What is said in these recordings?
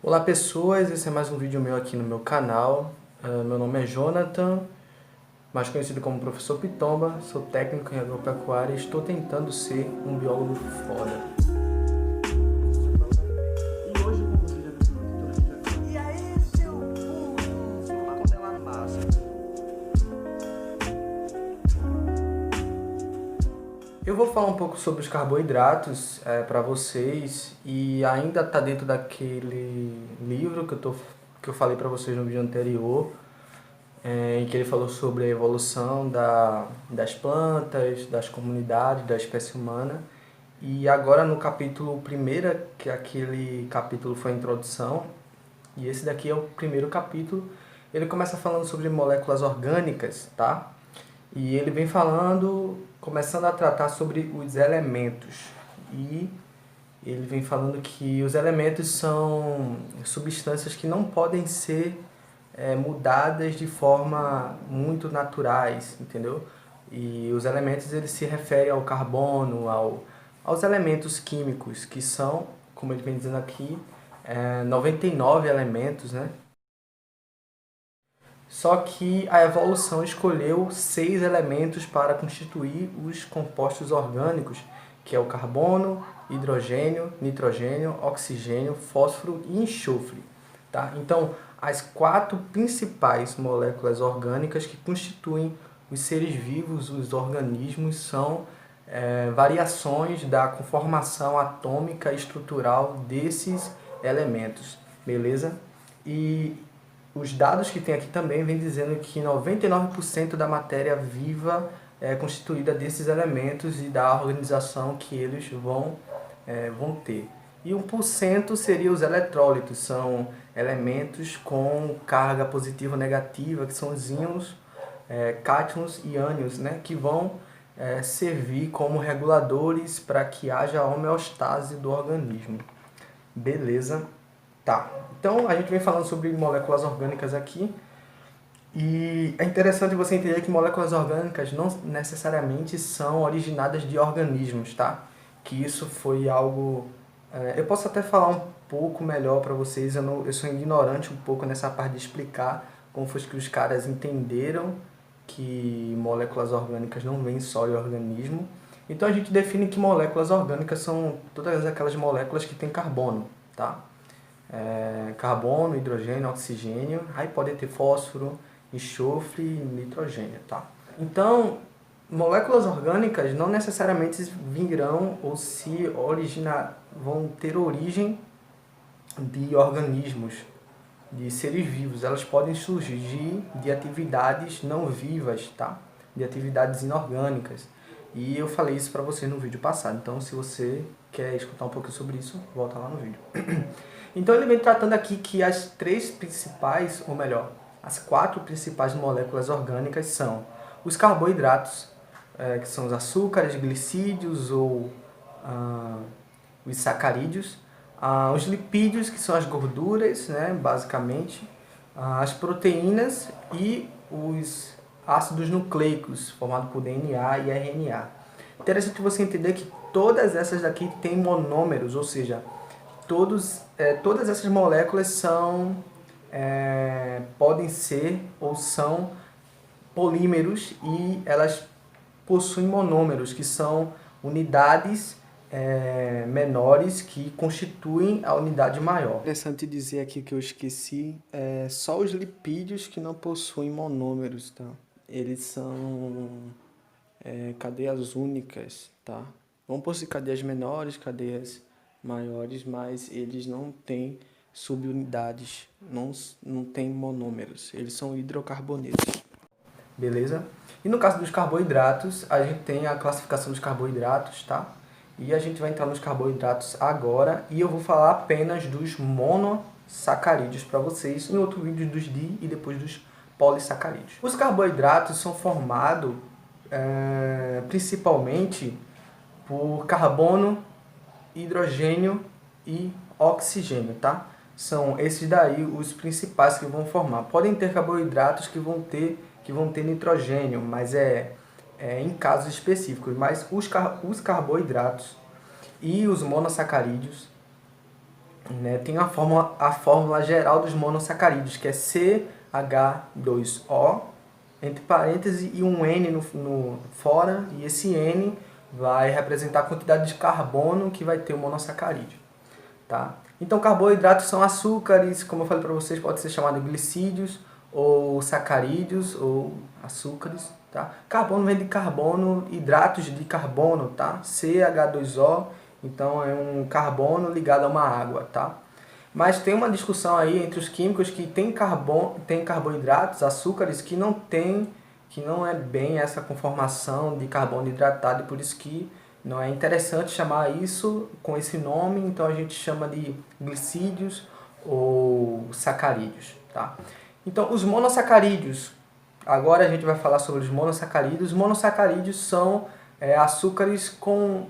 Olá pessoas, esse é mais um vídeo meu aqui no meu canal. Meu nome é Jonathan, mais conhecido como Professor Pitomba. Sou técnico em agropecuária e estou tentando ser um biólogo foda. E hoje, como você já viu no título, a gente vai falar. E aí, seu burro? Lá quando ela passa. Eu vou falar um pouco sobre os carboidratos para vocês e ainda está dentro daquele livro que eu falei para vocês no vídeo anterior, em que ele falou sobre a evolução das plantas, das comunidades, da espécie humana. E agora no capítulo primeiro, que aquele capítulo foi a introdução, e esse daqui é o primeiro capítulo, ele começa falando sobre moléculas orgânicas, tá? E ele vem falando, começando a tratar sobre os elementos. E ele vem falando que os elementos são substâncias que não podem ser mudadas de forma muito naturais, entendeu? E os elementos eles se referem ao carbono, aos elementos químicos, que são, como ele vem dizendo aqui, 99 elementos, né? Só que a evolução escolheu 6 elementos para constituir os compostos orgânicos, que é o carbono, hidrogênio, nitrogênio, oxigênio, fósforo e enxofre. Tá? Então, as 4 principais moléculas orgânicas que constituem os seres vivos, os organismos, são variações da conformação atômica e estrutural desses elementos, beleza? E os dados que tem aqui também vem dizendo que 99% da matéria viva é constituída desses elementos e da organização que eles vão ter. E 1% seria os eletrólitos, são elementos com carga positiva ou negativa, que são os íons, cátions e ânions, né, que vão servir como reguladores para que haja homeostase do organismo. Beleza? Tá, então a gente vem falando sobre moléculas orgânicas aqui, e é interessante você entender que moléculas orgânicas não necessariamente são originadas de organismos, tá? Que isso foi algo... eu posso até falar um pouco melhor para vocês, eu sou ignorante um pouco nessa parte de explicar como foi que os caras entenderam que moléculas orgânicas não vêm só de organismo. Então a gente define que moléculas orgânicas são todas aquelas moléculas que têm carbono, tá? Carbono, hidrogênio, oxigênio, aí pode ter fósforo, enxofre e nitrogênio, tá? Então, moléculas orgânicas não necessariamente virão ou vão ter origem de organismos, de seres vivos. Elas podem surgir de atividades não vivas, tá? De atividades inorgânicas. E eu falei isso para você no vídeo passado, então se você quer escutar um pouco sobre isso, volta lá no vídeo. Então ele vem tratando aqui que as 3 principais, ou melhor, as 4 principais moléculas orgânicas são os carboidratos, que são os açúcares, glicídios ou os sacarídeos, os lipídios, que são as gorduras, né, basicamente, as proteínas e os ácidos nucleicos, formados por DNA e RNA. Interessante você entender que todas essas daqui têm monômeros, ou seja, todas essas moléculas podem ser ou são polímeros e elas possuem monômeros, que são unidades menores que constituem a unidade maior. Interessante dizer aqui que eu esqueci, só os lipídios que não possuem monômeros, tá? Eles são cadeias únicas, tá? Vão possuir cadeias menores, cadeias maiores, mas eles não têm subunidades, não têm monômeros, eles são hidrocarbonetos. Beleza? E no caso dos carboidratos, a gente tem a classificação dos carboidratos, tá? E a gente vai entrar nos carboidratos agora, e eu vou falar apenas dos monossacarídeos para vocês, em outro vídeo dos di e depois dos polissacarídeos. Os carboidratos são formados principalmente por carbono, hidrogênio e oxigênio, tá? São esses daí os principais que vão formar. Podem ter carboidratos que vão ter nitrogênio, mas em casos específicos. Mas os carboidratos e os monossacarídeos, né, tem a fórmula geral dos monossacarídeos, que é CH2O, entre parênteses, e um N no fora, e esse N vai representar a quantidade de carbono que vai ter o monossacarídeo. Tá? Então, carboidratos são açúcares, como eu falei para vocês, pode ser chamado de glicídios, ou sacarídeos, ou açúcares. Tá? Carbono vem de carbono, hidratos de carbono, tá? CH2O, então é um carbono ligado a uma água. Tá? Mas tem uma discussão aí entre os químicos que tem carboidratos, açúcares, que não é bem essa conformação de carbono hidratado, e por isso que não é interessante chamar isso com esse nome, então a gente chama de glicídios ou sacarídeos. Tá? Então, os monossacarídeos, agora a gente vai falar sobre os monossacarídeos. Os monossacarídeos são açúcares com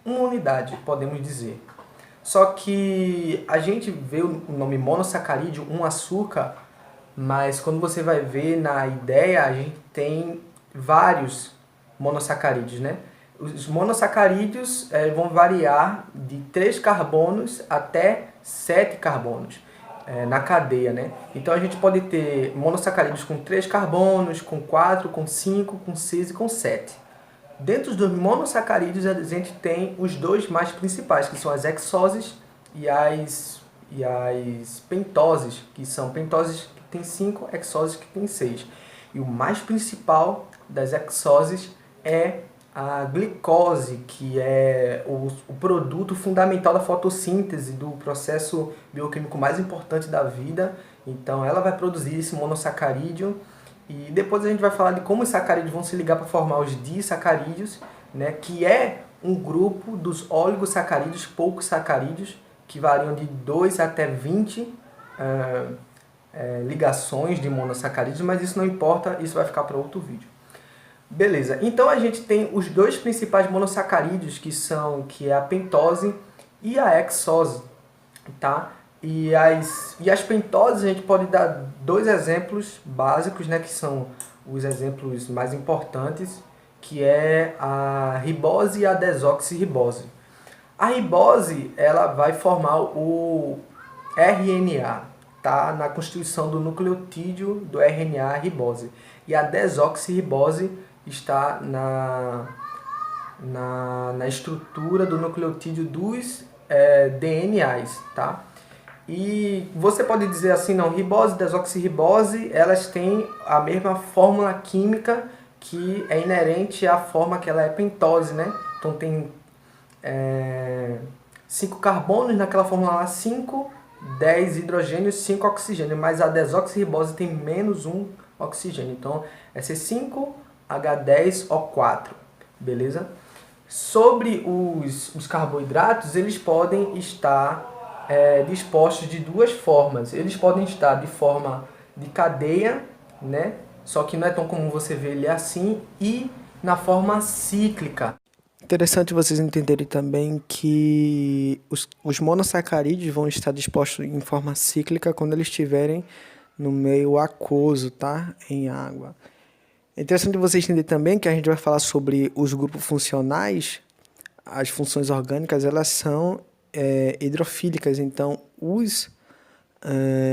uma unidade, podemos dizer. Só que a gente vê o nome monossacarídeo, um açúcar, mas quando você vai ver na ideia, a gente tem vários monossacarídeos, né? Os monossacarídeos vão variar de 3 carbonos até 7 carbonos na cadeia, né? Então a gente pode ter monossacarídeos com 3 carbonos, com 4, com 5, com 6 e com 7. Dentro dos monossacarídeos a gente tem os dois mais principais, que são as hexoses e as pentoses, que são pentoses que tem 5, hexoses que tem 6. E o mais principal das hexoses é a glicose, que é o produto fundamental da fotossíntese, do processo bioquímico mais importante da vida. Então ela vai produzir esse monossacarídeo, e depois a gente vai falar de como os sacarídeos vão se ligar para formar os disacarídeos, né, que é um grupo dos oligosacarídeos, poucos sacarídeos, que variam de 2 até 20 ligações de monossacarídeos, mas isso não importa, isso vai ficar para outro vídeo. Beleza, então a gente tem os dois principais monossacarídeos, que é a pentose e a hexose, tá? E as pentoses a gente pode dar 2 exemplos básicos, né, que são os exemplos mais importantes, que é a ribose e a desoxirribose. A ribose, ela vai formar o RNA, tá? Na constituição do nucleotídeo do RNA ribose. E a desoxirribose está na estrutura do nucleotídeo dos DNAs, tá? E você pode dizer assim, não, ribose e desoxirribose, elas têm a mesma fórmula química que é inerente à forma que ela é pentose, né? Então tem 5 carbonos naquela fórmula lá, 5, 10 hidrogênios, 5 oxigênios, mas a desoxirribose tem menos 1 oxigênio, então é C5H10O4, beleza? Sobre os carboidratos, eles podem estar dispostos de 2 formas. Eles podem estar de forma de cadeia, né? Só que não é tão comum você ver ele assim, e na forma cíclica. Interessante vocês entenderem também que os monossacarídeos vão estar dispostos em forma cíclica quando eles estiverem no meio aquoso, tá? Em água. É interessante vocês entenderem também que a gente vai falar sobre os grupos funcionais. As funções orgânicas, elas são hidrofílicas, então os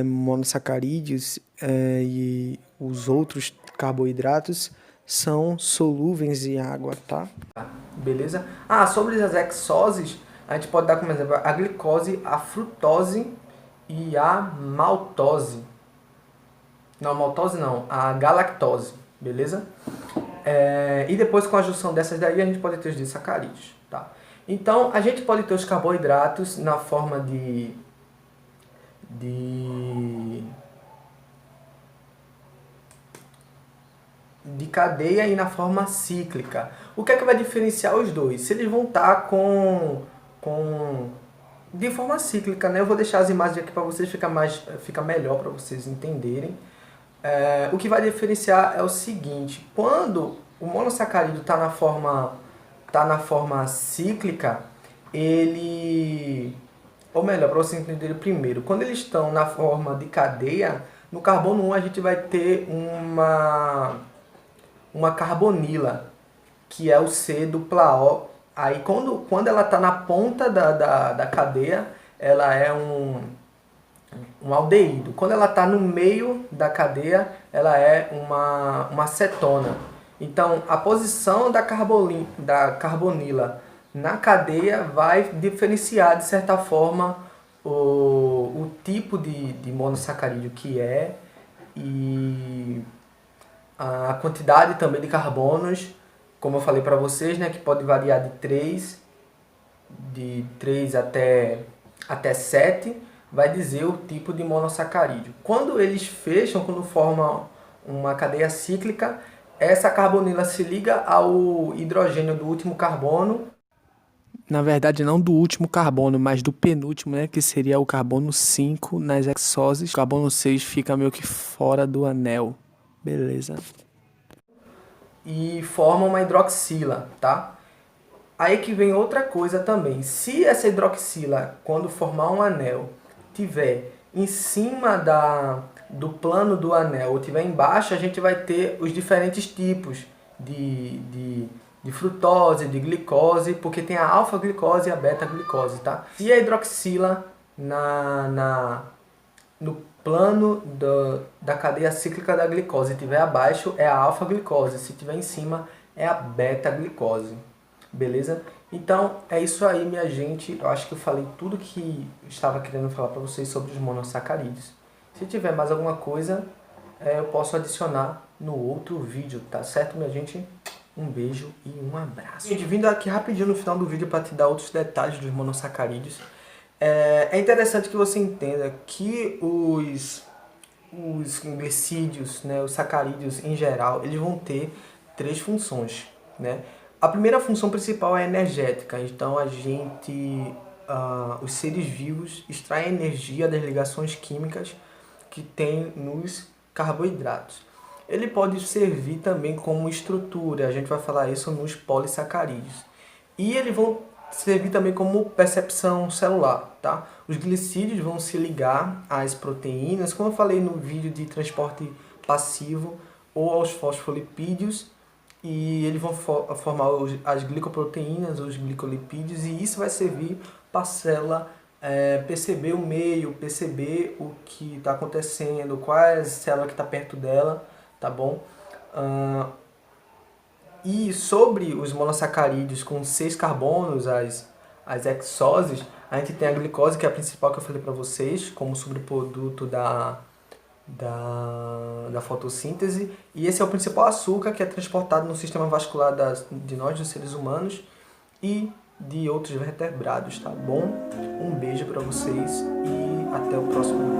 monossacarídeos e os outros carboidratos são solúveis em água, tá? Beleza? Sobre as hexoses, a gente pode dar como exemplo a glicose, a frutose e a maltose. Não, maltose não, a galactose, beleza? E depois, com a junção dessas daí, a gente pode ter os disacarídeos, tá? Então, a gente pode ter os carboidratos na forma de cadeia e na forma cíclica. O que é que vai diferenciar os dois? Se eles vão estar de forma cíclica, né? Eu vou deixar as imagens aqui para vocês, fica melhor para vocês entenderem. O que vai diferenciar é o seguinte: quando o monossacarídeo está na forma cíclica, ou melhor, para vocês entenderem primeiro, quando eles estão na forma de cadeia, no carbono 1 a gente vai ter uma carbonila, que é o C dupla O. Aí quando ela está na ponta da cadeia, ela é um aldeído. Quando ela está no meio da cadeia, ela é uma acetona. Então, a posição da carbonila na cadeia vai diferenciar, de certa forma, o tipo de monossacarídeo que é e a quantidade também de carbonos, como eu falei para vocês, né, que pode variar de 3 até 7, vai dizer o tipo de monossacarídeo. Quando eles fecham, quando formam uma cadeia cíclica, essa carbonila se liga ao hidrogênio do último carbono. Na verdade, não do último carbono, mas do penúltimo, né? Que seria o carbono 5 nas hexoses. O carbono 6 fica meio que fora do anel. Beleza. E forma uma hidroxila, tá? Aí que vem outra coisa também. Se essa hidroxila, quando formar um anel, tiver em cima do plano do anel ou tiver embaixo, a gente vai ter os diferentes tipos de frutose, de glicose, porque tem a alfa-glicose e a beta-glicose, tá? Se a hidroxila no plano da cadeia cíclica da glicose estiver abaixo, é a alfa-glicose. Se estiver em cima, é a beta-glicose. Beleza? Então, é isso aí, minha gente. Eu acho que eu falei tudo que eu estava querendo falar para vocês sobre os monossacarídeos. Se tiver mais alguma coisa, eu posso adicionar no outro vídeo, tá certo, minha gente? Um beijo e um abraço. Gente, vindo aqui rapidinho no final do vídeo para te dar outros detalhes dos monossacarídeos. É interessante que você entenda que os glicídios, né, os sacarídeos em geral, eles vão ter 3 funções, né? A primeira função principal é energética, então os seres vivos extraem energia das ligações químicas que tem nos carboidratos. Ele pode servir também como estrutura, a gente vai falar isso nos polissacarídeos. E eles vão servir também como percepção celular, tá? Os glicídios vão se ligar às proteínas, como eu falei no vídeo de transporte passivo, ou aos fosfolipídios, e eles vão formar as glicoproteínas, os glicolipídios, e isso vai servir para a célula perceber o meio, perceber o que está acontecendo, qual é a célula que está perto dela, tá bom? E sobre os monossacarídeos com 6 carbonos, as hexoses, a gente tem a glicose, que é a principal que eu falei para vocês, como subproduto da fotossíntese, e esse é o principal açúcar que é transportado no sistema vascular de nós, dos seres humanos, e de outros vertebrados, tá bom? Um beijo para vocês e até o próximo vídeo.